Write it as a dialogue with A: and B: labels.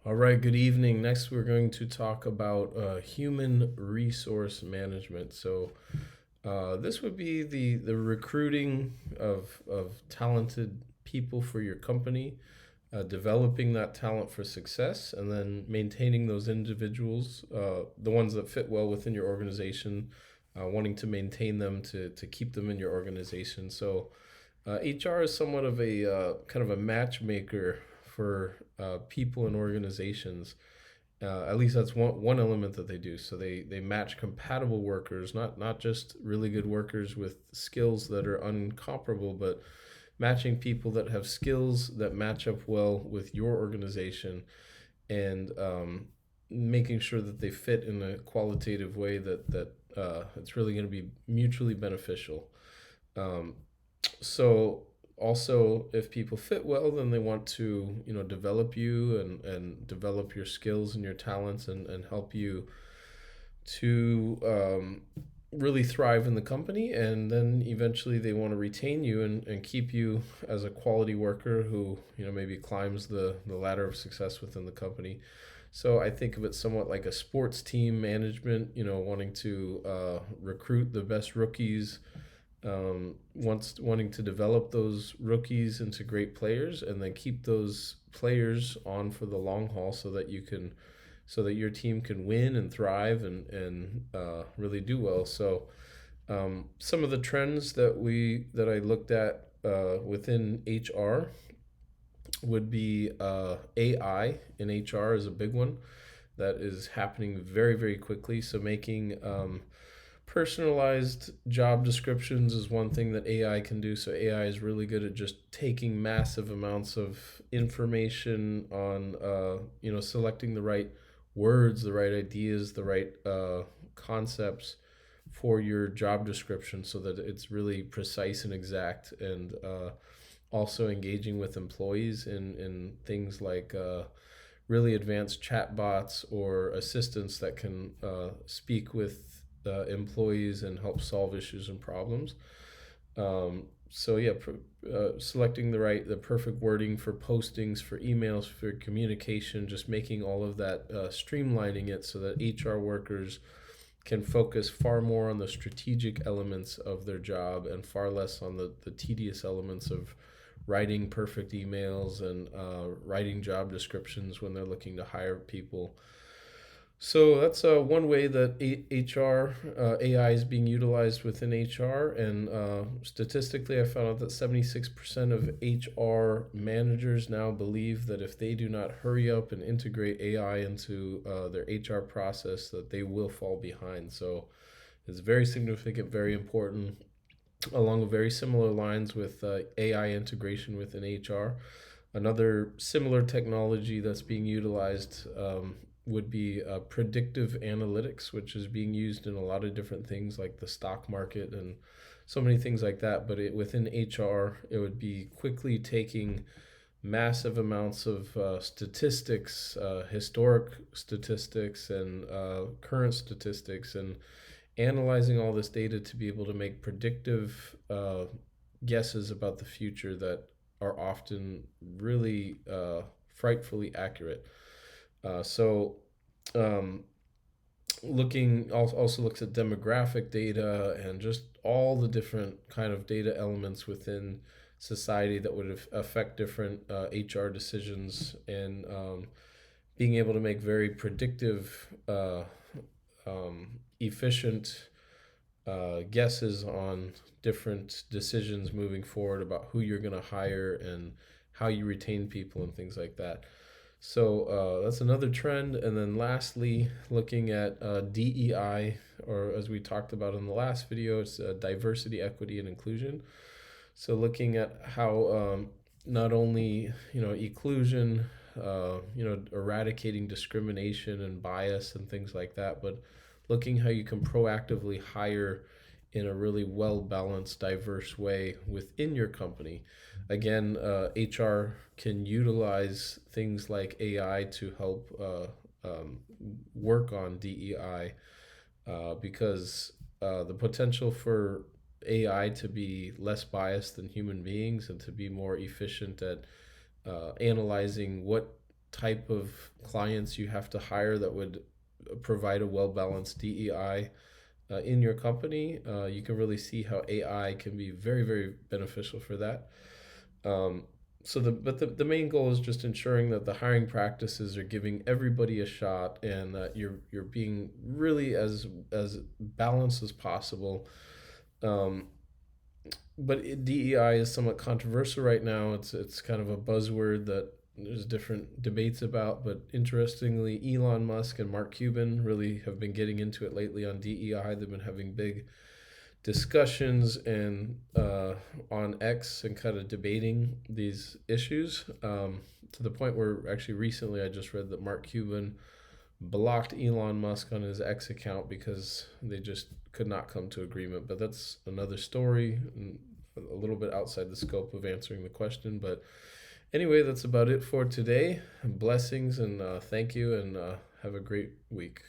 A: All right, good evening. Next, we're going to talk about human resource management. This would be the recruiting of talented people for your company, developing that talent for success, and then maintaining those individuals, the ones that fit well within your organization, wanting to maintain them to keep them in your organization. HR is somewhat of a kind of a matchmaker for people and organizations. At least that's one element that they do. So they match compatible workers, not just really good workers with skills that are uncomparable, but matching people that have skills that match up well with your organization and making sure that they fit in a qualitative way that it's really going to be mutually beneficial. Um, so also, if people fit well, then they want to develop you and develop your skills and your talents and help you to really thrive in the company. And then eventually they want to retain you and keep you as a quality worker who maybe climbs the ladder of success within the company. So I think of it somewhat like a sports team management, wanting to recruit the best rookies, wanting to develop those rookies into great players, and then keep those players on for the long haul, so that your team can win and thrive and really do well. Some of the trends that I looked at within HR would be AI in HR is a big one that is happening very, very quickly. So making personalized job descriptions is one thing that AI can do. So AI is really good at just taking massive amounts of information on, selecting the right words, the right ideas, the right concepts for your job description so that it's really precise and exact, and also engaging with employees in things like really advanced chatbots or assistants that can speak with employees and help solve issues and problems. Selecting the perfect wording for postings, for emails, for communication, just making all of that, streamlining it so that HR workers can focus far more on the strategic elements of their job and far less on the tedious elements of writing perfect emails and writing job descriptions when they're looking to hire people. So that's one way that HR AI is being utilized within HR, and statistically, I found out that 76% of HR managers now believe that if they do not hurry up and integrate AI into their HR process, that they will fall behind. So it's very significant, very important, along very similar lines with AI integration within HR. Another similar technology that's being utilized would be predictive analytics, which is being used in a lot of different things like the stock market and so many things like that. But within HR, it would be quickly taking massive amounts of statistics, historic statistics, and current statistics, and analyzing all this data to be able to make predictive guesses about the future that are often really frightfully accurate. Uh, so, um, Looking also looks at demographic data and just all the different kind of data elements within society that would affect different HR decisions, and being able to make very predictive, efficient guesses on different decisions moving forward about who you're going to hire and how you retain people and things like that. That's another trend. And then lastly, looking at DEI, or as we talked about in the last video, it's diversity, equity, and inclusion. So looking at how not only inclusion, eradicating discrimination and bias and things like that, but looking how you can proactively hire in a really well balanced, diverse way within your company. Again, HR can utilize things like AI to help work on DEI, because the potential for AI to be less biased than human beings and to be more efficient at analyzing what type of clients you have to hire that would provide a well-balanced DEI in your company, you can really see how AI can be very, very beneficial for that. Um, the main goal is just ensuring that the hiring practices are giving everybody a shot, and that you're being really as balanced as possible. Um, DEI is somewhat controversial right now. It's kind of a buzzword that there's different debates about. But interestingly, Elon Musk and Mark Cuban really have been getting into it lately on DEI. They've been having big discussions and on X and kind of debating these issues, to the point where actually recently I just read that Mark Cuban blocked Elon Musk on his X account because they just could not come to agreement. But that's another story, and a little bit outside the scope of answering the question. But anyway, that's about it for today. Blessings and thank you, and have a great week.